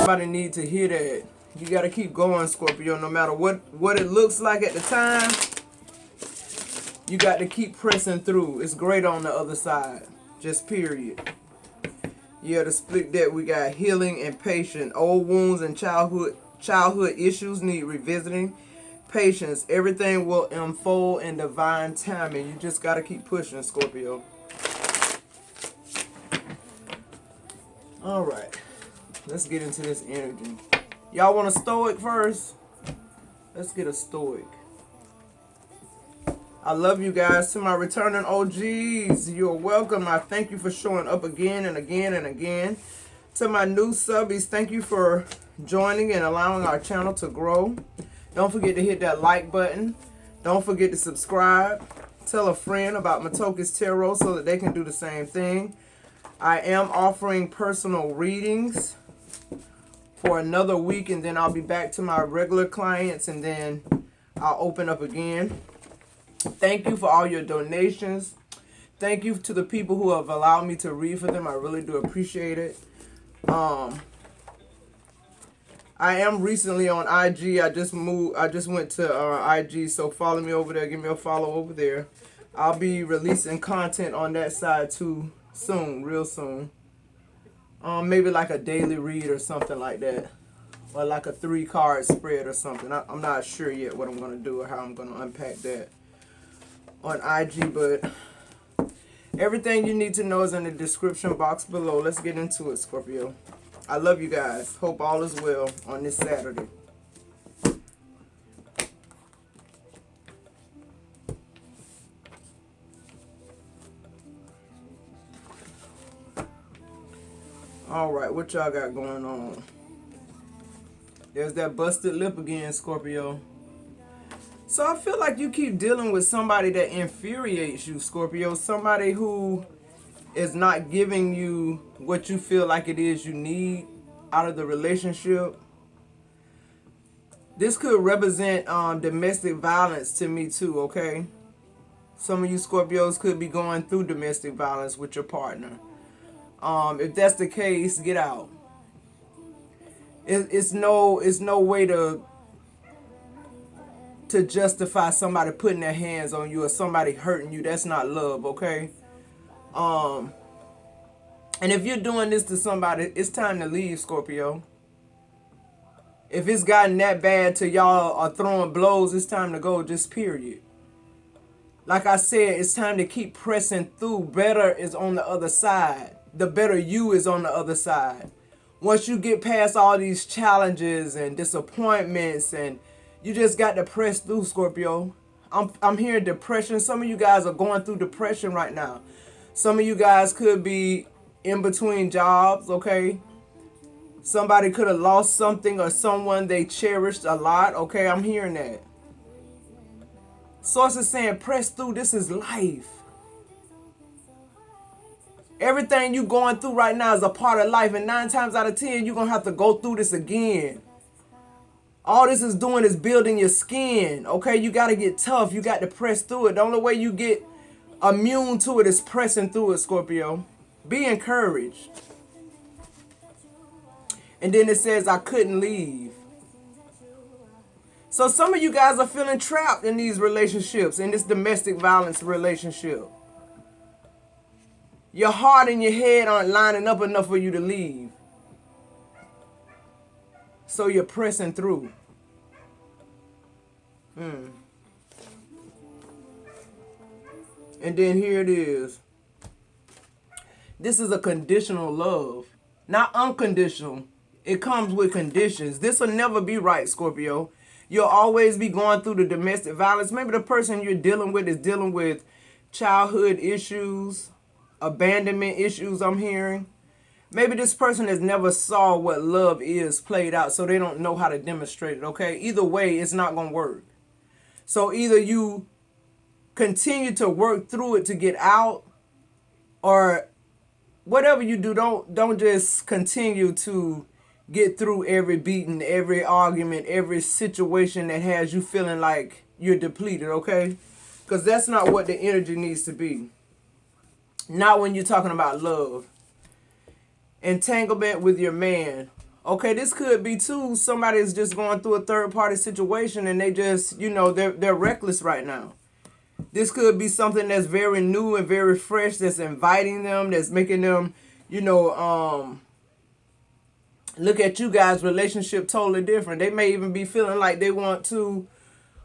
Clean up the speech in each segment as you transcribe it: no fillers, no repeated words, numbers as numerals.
Somebody need to hear that. You got to keep going, Scorpio, no matter what it looks like at the time. You got to keep pressing through. It's great on the other side. Just period. Yeah, the split deck, we got healing and patience. Old wounds and childhood issues need revisiting. Patience. Everything will unfold in divine timing. You just got to keep pushing, Scorpio. All right. Let's get into this energy. Y'all want a stoic first? Let's get a stoic. I love you guys. To my returning OGs, you're welcome. I thank you for showing up again and again and again. To my new subbies, thank you for joining and allowing our channel to grow. Don't forget to hit that like button. Don't forget to subscribe. Tell a friend about Matoki's Tarot so that they can do the same thing. I am offering personal readings for another week, and then I'll be back to my regular clients, and then I'll open up again. Thank you for all your donations. Thank you to the people who have allowed me to read for them. I really do appreciate it. I am recently on IG. I just went to IG, so follow me over there. Give me a follow over there. I'll be releasing content on that side too soon, real soon. Maybe like a daily read or something like that. Or like a 3-card spread or something. I'm not sure yet what I'm going to do or how I'm going to unpack that on IG, but everything you need to know is in the description box below. Let's get into it, Scorpio. I love you guys. Hope all is well on this Saturday. All right, what y'all got going on? There's that busted lip again, Scorpio. So I feel like you keep dealing with somebody that infuriates you, Scorpio. Somebody who is not giving you what you feel like it is you need out of the relationship. This could represent domestic violence to me too, okay? Some of you Scorpios could be going through domestic violence with your partner. If that's the case, get out. It's no way to justify somebody putting their hands on you or somebody hurting you. That's not love, okay? And if you're doing this to somebody, it's time to leave, Scorpio. If it's gotten that bad to y'all are throwing blows, it's time to go, just period. Like I said, it's time to keep pressing through. Better is on the other side. The better you is on the other side. Once you get past all these challenges and disappointments, and you just got to press through, Scorpio. I'm hearing depression. Some of you guys are going through depression right now. Some of you guys could be in between jobs, okay? Somebody could have lost something or someone they cherished a lot, okay? I'm hearing that. Source is saying press through. This is life. Everything you going through right now is a part of life, and 9 times out of 10, you're going to have to go through this again. All this is doing is building your skin, okay? You got to get tough. You got to press through it. The only way you get immune to it is pressing through it, Scorpio. Be encouraged. And then it says, I couldn't leave. So some of you guys are feeling trapped in these relationships, in this domestic violence relationship. Your heart and your head aren't lining up enough for you to leave. So you're pressing through. And then here it is. This is a conditional love. Not unconditional. It comes with conditions. This will never be right, Scorpio. You'll always be going through the domestic violence. Maybe the person you're dealing with is dealing with childhood issues, abandonment issues, I'm hearing. Maybe this person has never saw what love is played out, so they don't know how to demonstrate it, okay? Either way, it's not going to work. So either you continue to work through it to get out, or whatever you do, don't just continue to get through every beating, every argument, every situation that has you feeling like you're depleted, okay? Because that's not what the energy needs to be. Not when you're talking about love. Entanglement with your man. Okay, this could be too. Somebody is just going through a third party situation and they just, they're reckless right now. This could be something that's very new and very fresh, that's inviting them, that's making them, look at you guys' relationship totally different. They may even be feeling like they want to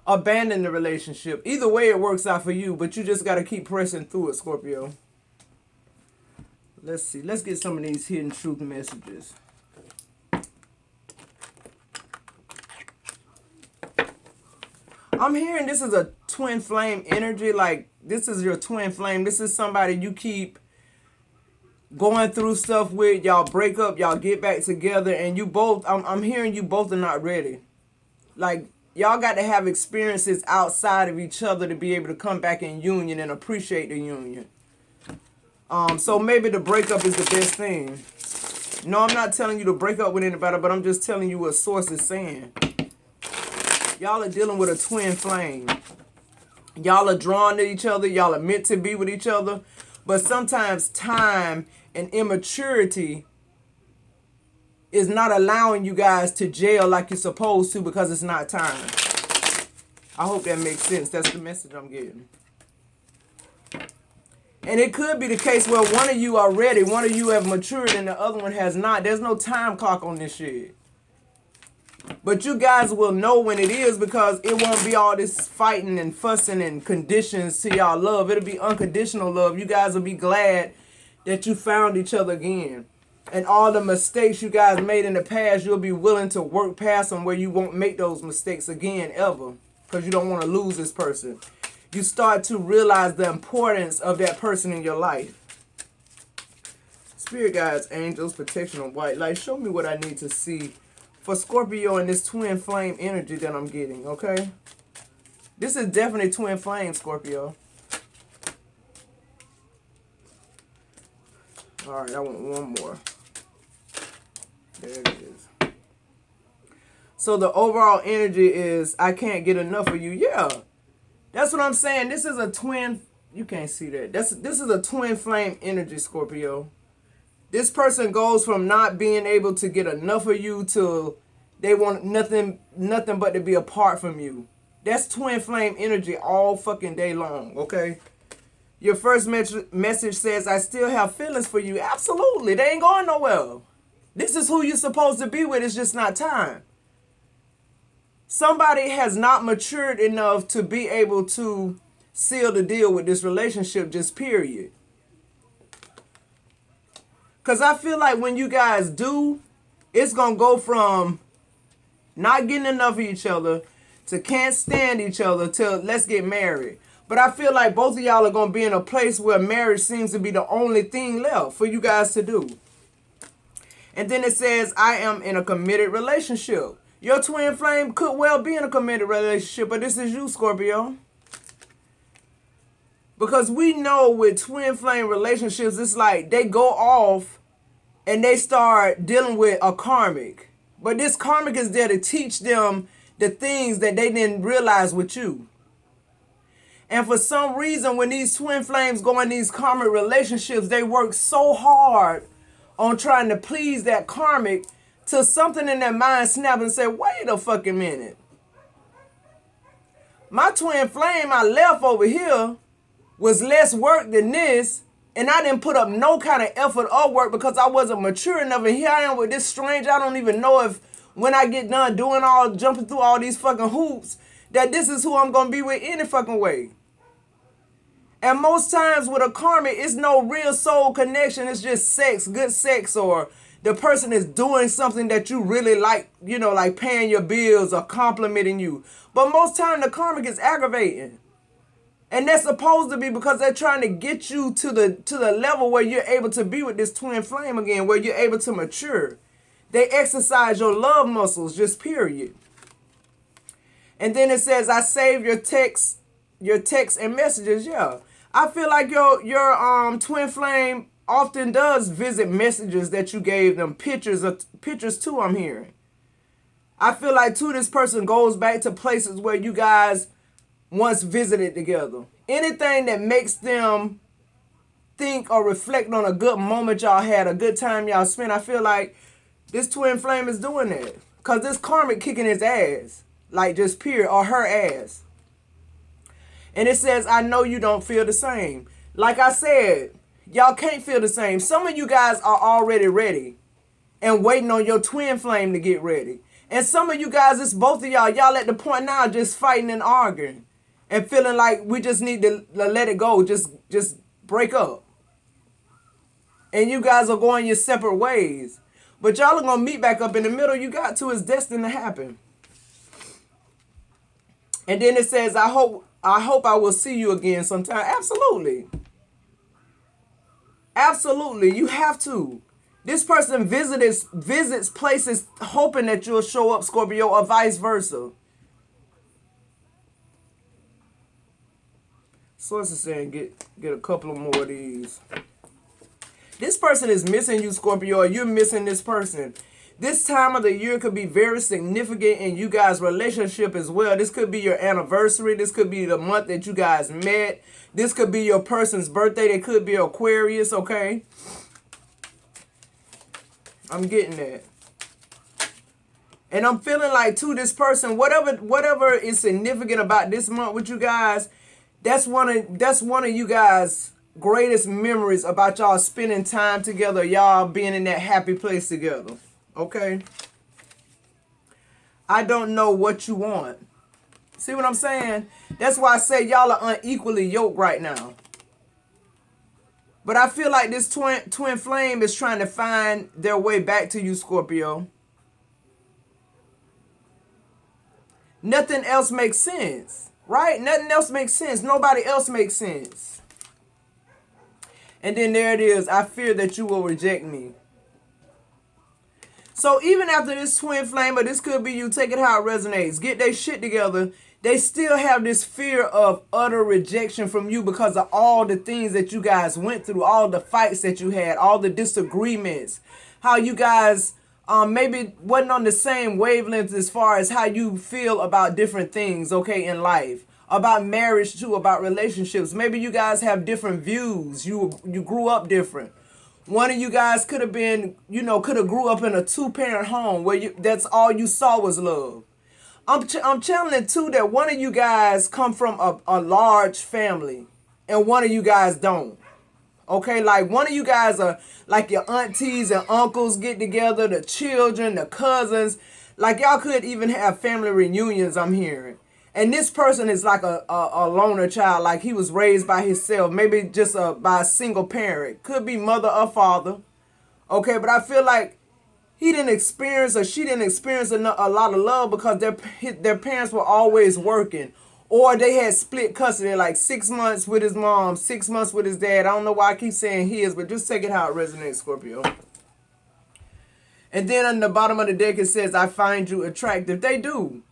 abandon the relationship. Either way, it works out for you, but you just got to keep pressing through it, Scorpio. Let's see. Let's get some of these hidden truth messages. I'm hearing this is a twin flame energy. Like, this is your twin flame. This is somebody you keep going through stuff with. Y'all break up, y'all get back together, and you both, I'm hearing you both are not ready. Like, y'all got to have experiences outside of each other to be able to come back in union and appreciate the union. So maybe the breakup is the best thing. No, I'm not telling you to break up with anybody, but I'm just telling you what source is saying. Y'all are dealing with a twin flame. Y'all are drawn to each other. Y'all are meant to be with each other. But sometimes time and immaturity is not allowing you guys to gel like you're supposed to because it's not time. I hope that makes sense. That's the message I'm getting. And it could be the case where one of you are ready, one of you have matured, and the other one has not. There's no time clock on this shit. But you guys will know when it is because it won't be all this fighting and fussing and conditions to y'all love. It'll be unconditional love. You guys will be glad that you found each other again. And all the mistakes you guys made in the past, you'll be willing to work past them where you won't make those mistakes again ever because you don't want to lose this person. You start to realize the importance of that person in your life. Spirit guides, angels, protection on white light. Show me what I need to see for Scorpio and this twin flame energy that I'm getting, okay? This is definitely twin flame, Scorpio. All right, I want one more. There it is. So the overall energy is, I can't get enough of you. Yeah. That's what I'm saying. This is a twin. You can't see that. This is a twin flame energy, Scorpio. This person goes from not being able to get enough of you to they want nothing but to be apart from you. That's twin flame energy all fucking day long, okay? Your first message says, I still have feelings for you. Absolutely. They ain't going nowhere. This is who you're supposed to be with. It's just not time. Somebody has not matured enough to be able to seal the deal with this relationship, just period. Because I feel like when you guys do, it's going to go from not getting enough of each other to can't stand each other to let's get married. But I feel like both of y'all are going to be in a place where marriage seems to be the only thing left for you guys to do. And then it says, I am in a committed relationship. Your twin flame could well be in a committed relationship, but this is you, Scorpio. Because we know with twin flame relationships, it's like they go off and they start dealing with a karmic. But this karmic is there to teach them the things that they didn't realize with you. And for some reason, when these twin flames go in these karmic relationships, they work so hard on trying to please that karmic till something in their mind snap and say, wait a fucking minute. My twin flame I left over here was less work than this, and I didn't put up no kind of effort or work because I wasn't mature enough, and here I am with this stranger. I don't even know if when I get done jumping through all these fucking hoops, that this is who I'm going to be with any fucking way. And most times with a karmic, it's no real soul connection. It's just sex, good sex, or the person is doing something that you really like, like paying your bills or complimenting you. But most time the karmic is aggravating. And that's supposed to be because they're trying to get you to the level where you're able to be with this twin flame again, where you're able to mature. They exercise your love muscles, just period. And then it says, I save your texts and messages. Yeah. I feel like your twin flame often does visit messages that you gave them, pictures too, I'm hearing. I feel like too this person goes back to places where you guys once visited together. Anything that makes them think or reflect on a good moment y'all had, a good time y'all spent, I feel like This twin flame is doing that. Because this karmic kicking his ass. Like just period. Or her ass. And it says, I know you don't feel the same. Like I said, y'all can't feel the same. Some of you guys are already ready. And waiting on your twin flame to get ready. And some of you guys, it's both of y'all. Y'all at the point now just fighting and arguing. And feeling like we just need to let it go. Just break up. And you guys are going your separate ways. But y'all are going to meet back up in the middle. You got to. It's destined to happen. And then it says, I hope I will see you again sometime. Absolutely. Absolutely. You have to. This person visits places hoping that you'll show up, Scorpio, or vice versa. Source is saying get a couple of more of these. This person is missing you, Scorpio, or you're missing this person. This time of the year could be very significant in you guys' relationship as well. This could be your anniversary. This could be the month that you guys met. This could be your person's birthday. They could be Aquarius, okay? I'm getting that. And I'm feeling like, too, this person, whatever is significant about this month with you guys, that's one of you guys' greatest memories about y'all spending time together, y'all being in that happy place together. Okay? I don't know what you want. See what I'm saying? That's why I say y'all are unequally yoked right now. But I feel like this twin flame is trying to find their way back to you, Scorpio. Nothing else makes sense. Right? Nothing else makes sense. Nobody else makes sense. And then there it is. I fear that you will reject me. So even after this twin flame, or this could be you, take it how it resonates, get their shit together, they still have this fear of utter rejection from you because of all the things that you guys went through, all the fights that you had, all the disagreements, how you guys maybe wasn't on the same wavelength as far as how you feel about different things, okay, in life. About marriage too, about relationships. Maybe you guys have different views. You grew up different. One of you guys could have been, could have grew up in a 2-parent home where that's all you saw was love. I'm channeling too that one of you guys come from a large family and one of you guys don't. Okay, like one of you guys are like your aunties and uncles get together, the children, the cousins. Like y'all could even have family reunions, I'm hearing. And this person is like a loner child, like he was raised by himself, maybe just by a single parent. Could be mother or father. Okay, but I feel like he didn't experience or she didn't experience a lot of love because their parents were always working. Or they had split custody, like 6 months with his mom, 6 months with his dad. I don't know why I keep saying his, but just take it how it resonates, Scorpio. And then on the bottom of the deck it says, I find you attractive. They do.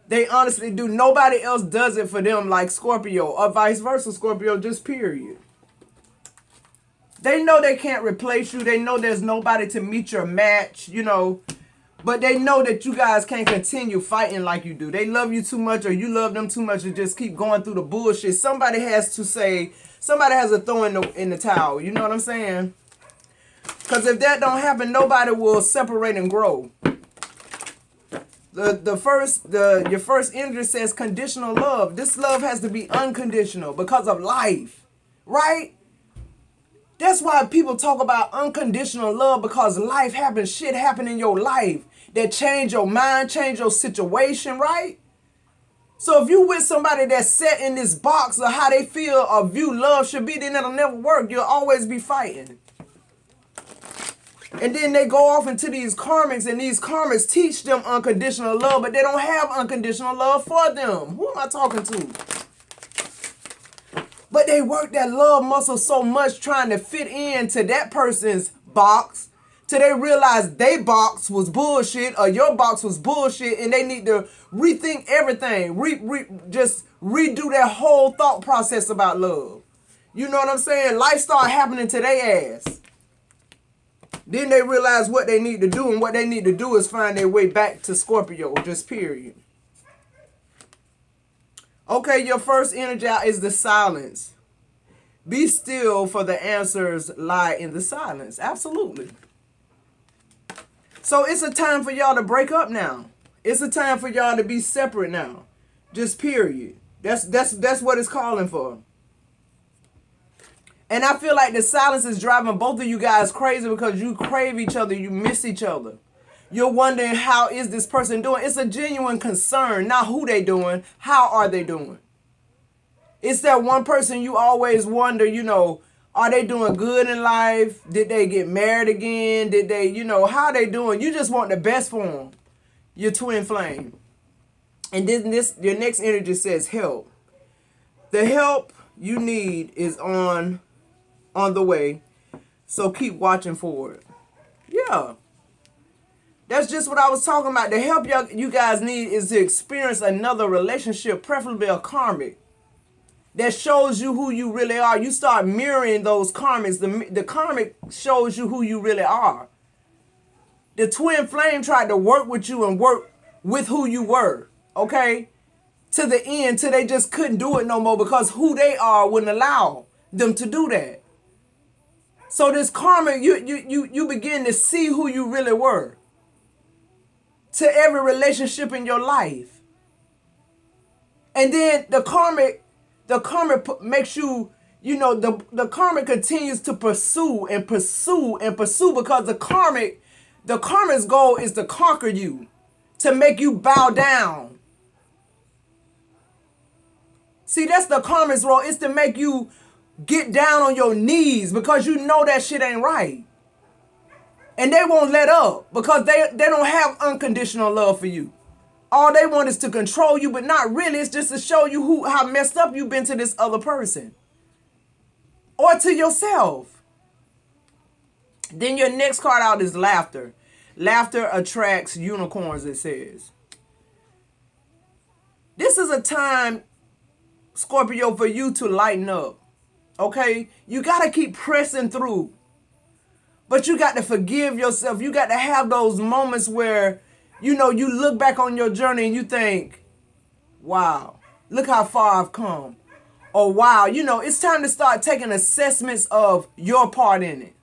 They honestly do. Nobody else does it for them like Scorpio or vice versa, Scorpio, just period. They know they can't replace you. They know there's nobody to meet your match, But they know that you guys can't continue fighting like you do. They love you too much or you love them too much to just keep going through the bullshit. Somebody has to throw in the towel. You know what I'm saying? Because if that don't happen, nobody will separate and grow. Your first energy says conditional love. This love has to be unconditional because of life, right? That's why people talk about unconditional love, because life happens, shit happen in your life that change your mind, change your situation, right? So if you with somebody that's set in this box of how they feel or view love should be, then it'll never work. You'll always be fighting. And then they go off into these karmics, and these karmics teach them unconditional love, but they don't have unconditional love for them. Who am I talking to? But they work that love muscle so much trying to fit into that person's box till they realize their box was bullshit or your box was bullshit, and they need to rethink everything. Just redo their whole thought process about love. You know what I'm saying? Life start happening to their ass. Then they realize what they need to do, and what they need to do is find their way back to Scorpio, just period. Okay, your first energy out is the silence. Be still, for the answers lie in the silence. Absolutely. So it's a time for y'all to break up now. It's a time for y'all to be separate now. Just period. That's what it's calling for. And I feel like the silence is driving both of you guys crazy because you crave each other. You miss each other. You're wondering, how is this person doing? It's a genuine concern, not who they doing. How are they doing? It's that one person you always wonder, are they doing good in life? Did they get married again? Did they, how they doing? You just want the best for them. Your twin flame. And then your next energy says help. The help you need is on the way. So keep watching for it. Yeah. That's just what I was talking about. The help you guys need is to experience another relationship, preferably a karmic, that shows you who you really are. You start mirroring those karmics. The karmic shows you who you really are. The twin flame tried to work with you and work with who you were, okay? To the end, till they just couldn't do it no more because who they are wouldn't allow them to do that. So this karmic, you begin to see who you really were. To every relationship in your life. And then the karmic makes you, the karmic continues to pursue and pursue and pursue because the karmic's goal is to conquer you, to make you bow down. See, that's the karmic's role. It's to make you get down on your knees because you know that shit ain't right. And they won't let up because they don't have unconditional love for you. All they want is to control you, but not really. It's just to show you how messed up you've been to this other person. Or to yourself. Then your next card out is laughter. Laughter attracts unicorns, it says. This is a time, Scorpio, for you to lighten up. Okay? You got to keep pressing through. But you got to forgive yourself. You got to have those moments where, you look back on your journey and you think, wow, look how far I've come. Or wow, it's time to start taking assessments of your part in it.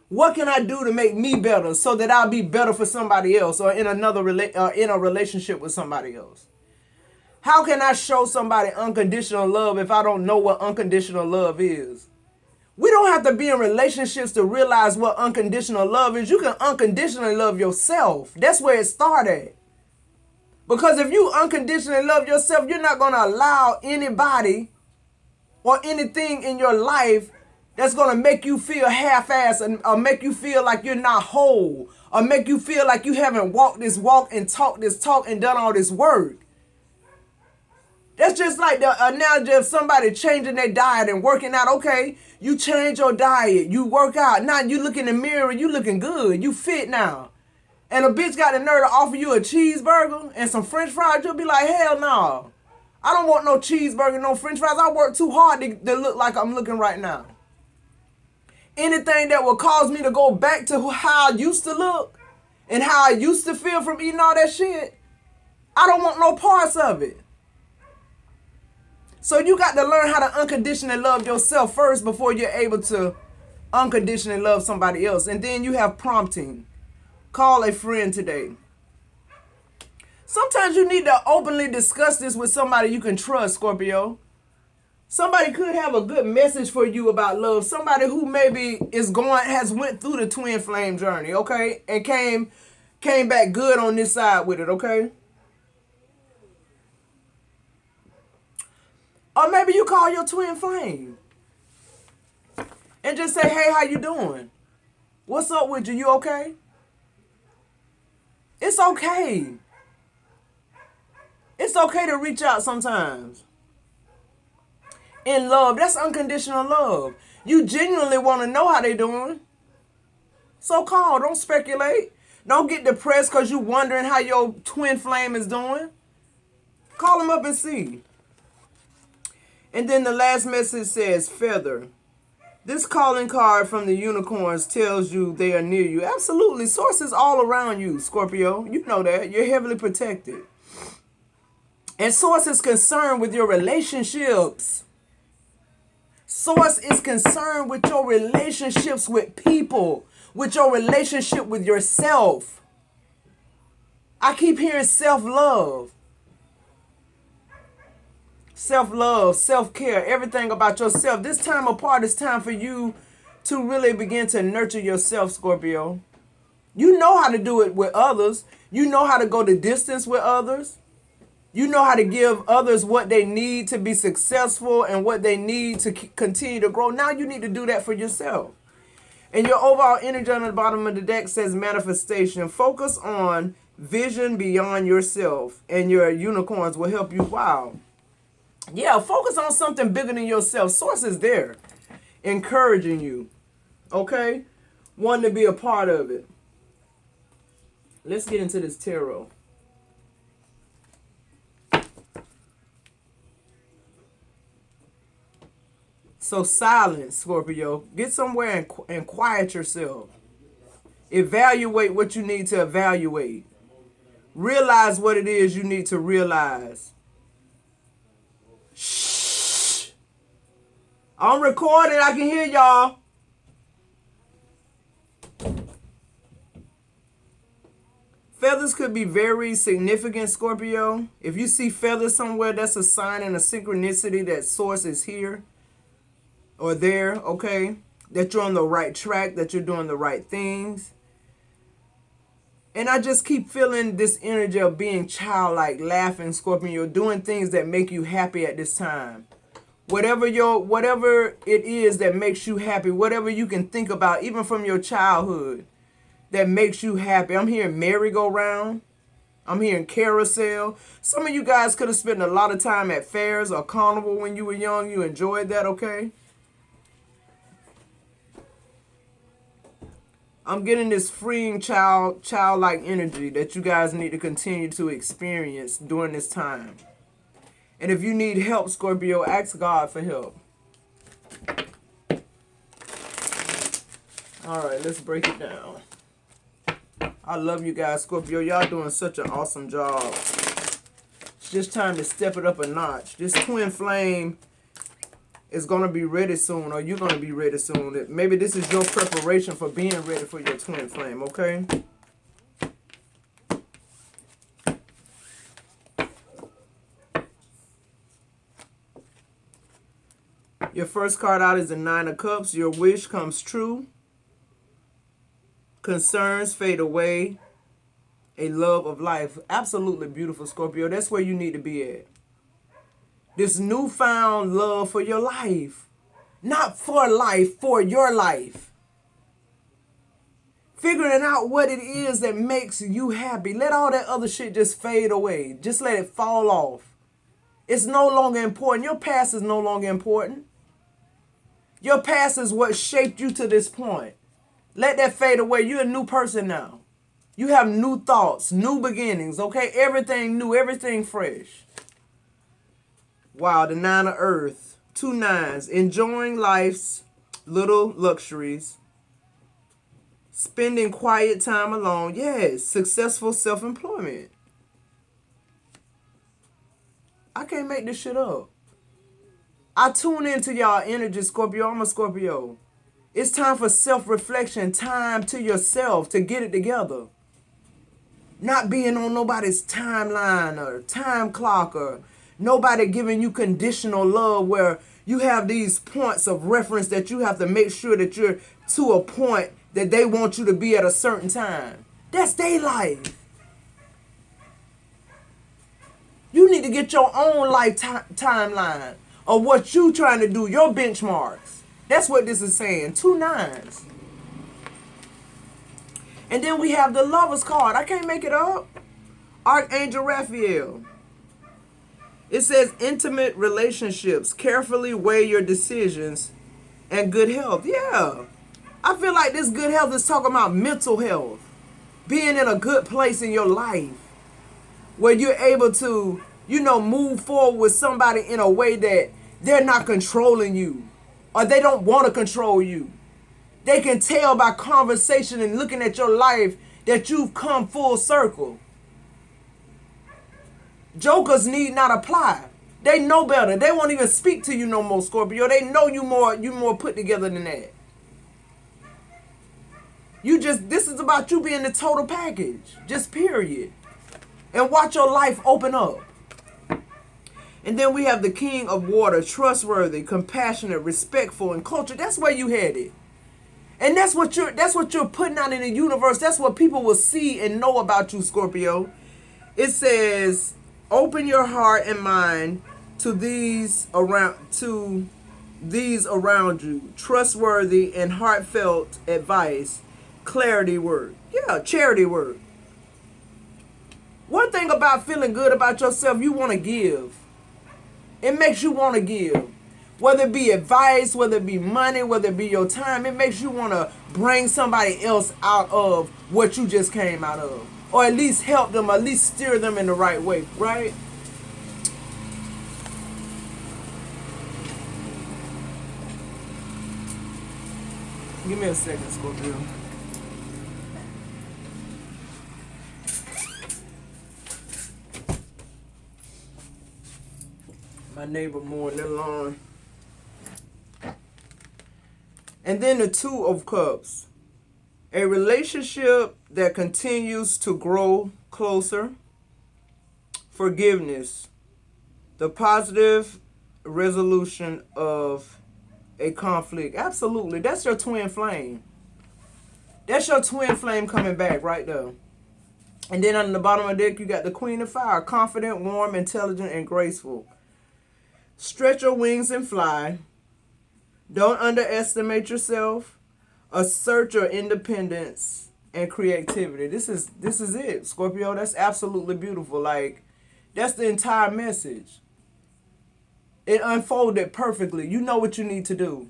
What can I do to make me better so that I'll be better for somebody else or in a relationship with somebody else? How can I show somebody unconditional love if I don't know what unconditional love is? We don't have to be in relationships to realize what unconditional love is. You can unconditionally love yourself. That's where it started. Because if you unconditionally love yourself, you're not going to allow anybody or anything in your life that's going to make you feel half-assed or make you feel like you're not whole or make you feel like you haven't walked this walk and talked this talk and done all this work. That's just like the analogy of somebody changing their diet and working out. Okay, you change your diet, you work out. Now you look in the mirror and you looking good. You fit now. And a bitch got the nerve to offer you a cheeseburger and some french fries. You'll be like, hell no. I don't want no cheeseburger, no french fries. I work too hard to look like I'm looking right now. Anything that will cause me to go back to how I used to look and how I used to feel from eating all that shit, I don't want no parts of it. So you got to learn how to unconditionally love yourself first before you're able to unconditionally love somebody else. And then you have prompting. Call a friend today. Sometimes you need to openly discuss this with somebody you can trust, Scorpio. Somebody could have a good message for you about love. Somebody who maybe has went through the twin flame journey, okay? And came back good on this side with it, okay? Or maybe you call your twin flame and just say, hey, how you doing? What's up with you? You okay? It's okay. It's okay to reach out sometimes. In love, that's unconditional love. You genuinely want to know how they doing. So call, don't speculate. Don't get depressed because you wondering how your twin flame is doing. Call them up and see. And then the last message says feather. This calling card from the unicorns tells you they are near you. Absolutely. Sources all around you, Scorpio. You know that. You're heavily protected. And Source is concerned with your relationships. Source is concerned with your relationships with people, with your relationship with yourself. I keep hearing self-love. Self-love, self-care, everything about yourself. This time apart is time for you to really begin to nurture yourself, Scorpio. You know how to do it with others. You know how to go the distance with others. You know how to give others what they need to be successful and what they need to continue to grow. Now you need to do that for yourself. And your overall energy on the bottom of the deck says manifestation. Focus on vision beyond yourself, and your unicorns will help you. Wow. Yeah, focus on something bigger than yourself. Source is there, encouraging you. Okay? Wanting to be a part of it. Let's get into this tarot. So silence, Scorpio. Get somewhere and quiet yourself. Evaluate what you need to evaluate. Realize what it is you need to realize. Shh. I'm recording. I can hear y'all. Feathers could be very significant, Scorpio. If you see feathers somewhere, that's a sign and a synchronicity that source is here or there, okay? That you're on the right track, that you're doing the right things. And I just keep feeling this energy of being childlike, laughing, Scorpio, doing things that make you happy at this time. Whatever it is that makes you happy, whatever you can think about, even from your childhood, that makes you happy. I'm hearing merry-go-round. I'm hearing carousel. Some of you guys could have spent a lot of time at fairs or carnival when you were young. You enjoyed that, okay? I'm getting this freeing childlike energy that you guys need to continue to experience during this time. And if you need help, Scorpio, ask God for help. All right, let's break it down. I love you guys, Scorpio. Y'all doing such an awesome job. It's just time to step it up a notch. This twin flame is going to be ready soon, or you're going to be ready soon. Maybe this is your preparation for being ready for your twin flame, okay? Your first card out is the Nine of Cups. Your wish comes true. Concerns fade away. A love of life. Absolutely beautiful, Scorpio. That's where you need to be at. This newfound love for your life. Not for life, for your life. Figuring out what it is that makes you happy. Let all that other shit just fade away. Just let it fall off. It's no longer important. Your past is no longer important. Your past is what shaped you to this point. Let that fade away. You're a new person now. You have new thoughts, new beginnings, okay? Everything new, everything fresh. Wow, the Nine of Earth. 2 nines. Enjoying life's little luxuries. Spending quiet time alone. Yes, successful self-employment. I can't make this shit up. I tune into y'all energy, Scorpio. I'm a Scorpio. It's time for self-reflection, time to yourself to get it together. Not being on nobody's timeline or time clock or nobody giving you conditional love where you have these points of reference that you have to make sure that you're to a point that they want you to be at a certain time. That's their life. You need to get your own life timeline of what you trying to do, your benchmarks. That's what this is saying. 2 nines. And then we have the Lovers card. I can't make it up. Archangel Raphael. It says intimate relationships. Carefully weigh your decisions and good health. Yeah. I feel like this good health is talking about mental health. Being in a good place in your life. Where you're able to, move forward with somebody in a way that they're not controlling you. Or they don't want to control you. They can tell by conversation and looking at your life that you've come full circle. Jokers need not apply. They know better. They won't even speak to you no more, Scorpio. They know you more put together than that. This is about you being the total package. Just period. And watch your life open up. And then we have the King of Water, trustworthy, compassionate, respectful, and cultured. That's where you headed. And that's what you're putting out in the universe. That's what people will see and know about you, Scorpio. It says, open your heart and mind to these around you. Trustworthy and heartfelt advice. Clarity word. Yeah, charity word. One thing about feeling good about yourself, you want to give. It makes you want to give. Whether it be advice, whether it be money, whether it be your time, it makes you want to bring somebody else out of what you just came out of. Or at least help them, at least steer them in the right way, right? Give me a second, Scorpio. My neighbor mowing their lawn. And then the Two of Cups. A relationship that continues to grow closer. Forgiveness. The positive resolution of a conflict. Absolutely. That's your twin flame. That's your twin flame coming back right there. And then on the bottom of the deck, you got the Queen of Fire. Confident, warm, intelligent, and graceful. Stretch your wings and fly. Don't underestimate yourself. Assert your independence and creativity. This is it, Scorpio. That's absolutely beautiful. Like, that's the entire message. It unfolded perfectly. You know what you need to do.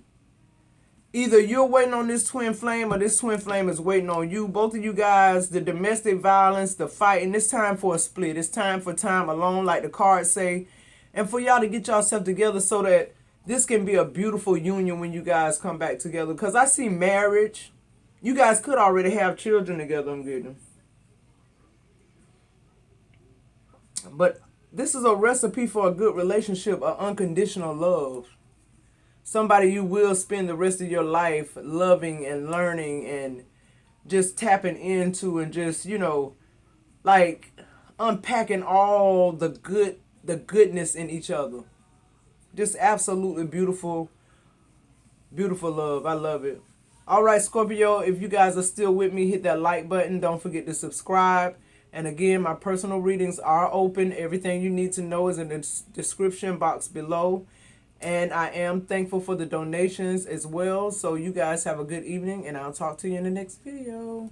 Either you're waiting on this twin flame or this twin flame is waiting on you. Both of you guys, the domestic violence, the fighting, it's time for a split. It's time for time alone, like the cards say. And for y'all to get yourself together so that this can be a beautiful union when you guys come back together. Because I see marriage. You guys could already have children together, I'm getting. But this is a recipe for a good relationship, an unconditional love. Somebody you will spend the rest of your life loving and learning and just tapping into and just, like unpacking all the goodness in each other. Just absolutely beautiful, beautiful love. I love it. All right, Scorpio, if you guys are still with me, hit that like button. Don't forget to subscribe. And again, my personal readings are open. Everything you need to know is in the description box below. And I am thankful for the donations as well. So you guys have a good evening, and I'll talk to you in the next video.